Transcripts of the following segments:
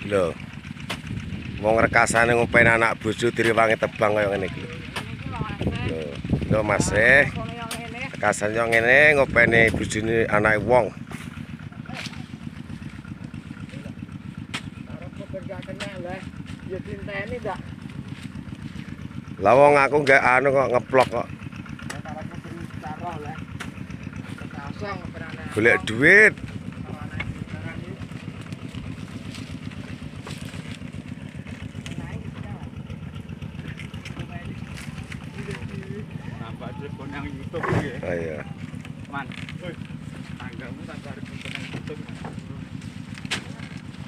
Lho. Wong rekasane ngopeni anak bojo direwangi tebang kaya ngene iki. Lho, lho Mas rekasan yo ngene ngopeni bojone anake wong. Lah wong aku enggak anu kok ngeplok kok. Golek duit. Nampak telepon yang YouTube ya. Oh iya. Man. Woi. Tanggamu tanpa ada telepon yang YouTube.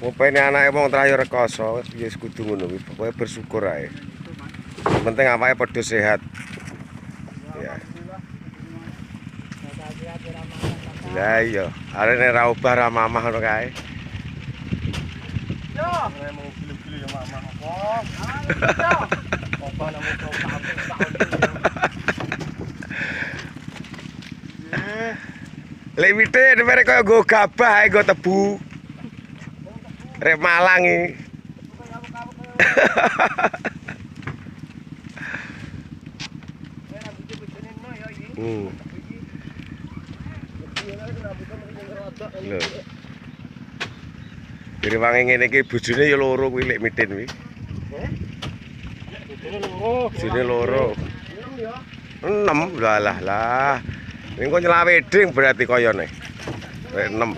Ngopeni anake wong terakhir rekoso wis kudu ngono kuwi. Pokoke bersyukur ae. Yang penting awake padha sehat. Ya. Lah iya, arene ra obah ra mamah ngono kae. Yo, mau film-film yang mama apa? Apa nang mau tahun. Lek wite mere koyo nggo gabah ae nggo tebu. Rek Malang iki. Lho. Direwangi ngene iki bojone ya loro kuwi lek mitin kuwi. Bojone loro. 6 lah. Ning kok nyelawe ding berarti koyone. Rek 6.